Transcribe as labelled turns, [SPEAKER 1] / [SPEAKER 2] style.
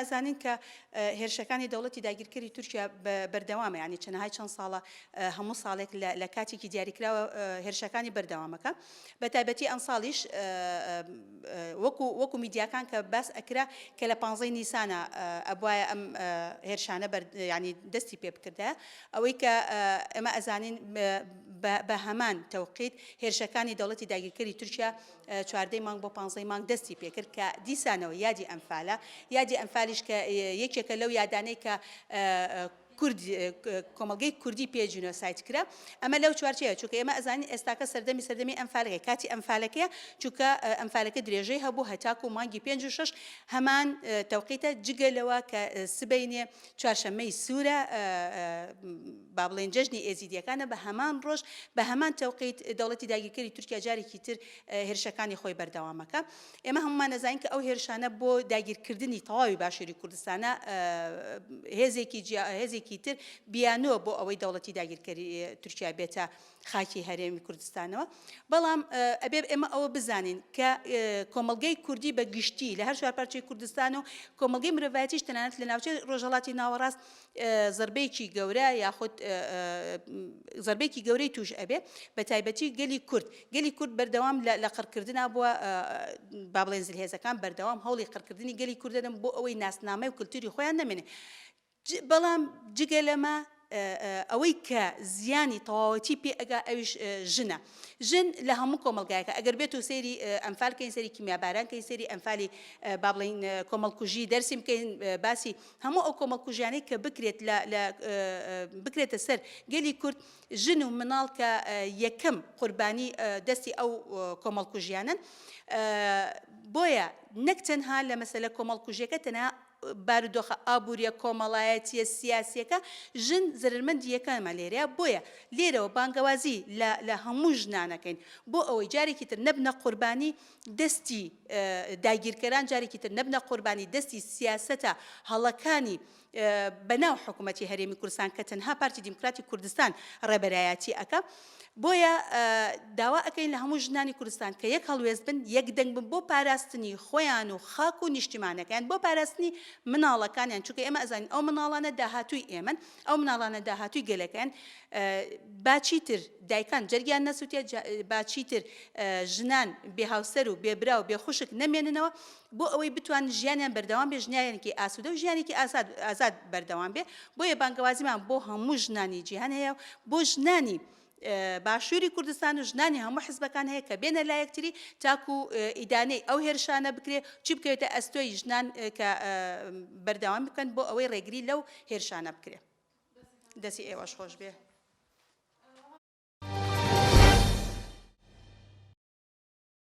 [SPEAKER 1] ئەزانین کە هێرشەکانی دەوڵەتی داگیرکەری تورکیا بەردەوامە، ینی چەندەهای چەند ساڵە هەموو ساڵێک لە کاتێکی دیاریکراوە هێرشەکانی بەردەوامەکە. بە تایبەتی ئەم ساڵیش وەکو میدیاکان کە باس ئەکرا کە لە 15 نیسانە ئەبوایە ئەم هێرشانە ینی دەستی پێ بکردە، ئەوەی کە ئێمە ئەزانین بە هەمان تەوقیت هێرشەکانی دەوڵەتی داگیرکەری تورکیا 14 مانگ بۆ 15 مانگ دەستی پێکرد کە دیسانەوە یادی ئەمفالە، یادی ئەمفالیش کە یەکێکە لەو یادانەی کە کۆمەلگەی کوردی پێ جینۆسایت کرا. ئەمە لەو چوارچەیە چونکە ئێمە ئەزانین ئێستاکە سەردەمی ئەمفالەکەی کاتی ئەمفالەکەیە، چونکە ئەمفالەکە درێژەی هەبوو هەتاکو و مانگی 5 و 6 هەمان تەوقیتە جگەلەوە کە سبەینێ چوارشەممەی سوورە با بڵێن جەژنی ئێزیدیەکانە بە هەمان ڕۆژ بە هەمان تەوقیت دەوڵەتی داگیرکەری تورکیا جارێکی تر هێرشەکانی خۆی بەردەوامەکە. ئێمە هەمومان نەزانین کە ئەو هێرشانە بۆ داگیرکردنی تەواوی باشووری کوردستانە هێزێکی تر بیانووە بۆ ئەوەی دەوڵەتی داگیرکەری تورکیا بێتە خاکی هەرێمی کوردستانەوە. بەڵام ئەبێ ئێمە ئەوە بزانین کە کۆمەلگەی کوردی بە گشتی لە هەر چوار پارچەی کوردستان و کۆمەلگەی مرۆڤایەتیش تەنانەت لە ناوچەی ڕۆژهەڵاتی ناوەڕاست زەربەیەکی گەورە یاخود زەربەیەکی گەورەی توش ئەبێ، بە تایبەتی گەلی کورد بەردەوام لە قڕکردنا بووە، با بڵێن زلهێزەکان بەردەوام هەوڵی قڕکردنی گەلی کوردەدەن بۆ ئەوەی ناسنامەی و کولتوری خۆیان نەمێنێ. بەڵام جگە لەمە ئەوەی کە زیانی تەواوەتی پێ ئەگا ئەویش ژن لە هەموو کۆمەلگایەکە ئەگەر بێت و سەیری ئەمفالکەین، سەری کیمیاباران کەین، سەری ئەمفالی با بڵێن کۆمەڵکوژی دەرسی بکەین، باسی هەموو ئەو کۆمەڵکوژیانەی کە بکرێتە سەر گەلی کورد، ژن و مناڵ کە یەکەم قوربانی دەستی ئەو کۆمەڵکوژیانن. بۆیە نەک تەنها لە مەسەلە کۆمەڵکوژیەکە تەنها بارودۆخە ئابوووریە کۆمەڵایەتیە سیاسیەکە ژن زەرمەندی یەکەمە لێرەیە. بۆیە لێرەوە بانگەوازی لە هەموو ژنانەکەین بۆ ئەوەی جارێکی تر نەبنە قوربانی دەستی داگیرکەران، جارێکی تر نەبنە قوربانی دەستی سیاسەتە هەڵەکانی بەناو حکوومەتی هەرێمی کوردستان کە تەنها پارتی دیموکراتی کوردستان ڕێبەرایەتی ئەکە. بۆیە داوا ئەەکەین لە هەموو ژنانی کوردستان کە یەک هەڵوێست بن، یەک دەنگ بن بۆ پاراستنی خۆیان و خاک و نیشتیمانەکەیان، بۆ پاراستنی مناڵەکانیان، چونکە ئێمە ئەزانین ئەو مناڵانە داهاتووی ئێمن، ئەو مناڵانە داهاتووی گەلەکەیان. باچی تر دایکان جەرگیان نەسووتێ، باچی تر ژنان بێهاوسەر و بێبرا و بێخوشک نەمێننەوە بۆ ئەوەی بتوان ژیانیان بەردەوام بێ، ژنیانێکی ئاسوودە و ژیانێکی ئازاد بەردەوام بێ. بۆیە بانگەوازیمان بۆ هەموو ژنانی جیهان هەیە، بۆ ژنانی باشووری کوردستان و ژنانی هەموو حیزبەکان هەیە کە بێنە لا یەکتری تاکو ئیدانەی ئەو هێرشانە بکرێ، چی بکەوێتە ئەستۆی ژنان کە بەردەوام بکەن بۆ ئەوەی ڕێگری لەو هێرشانە بکرێ. دەستی ئێوەش خۆش بێ.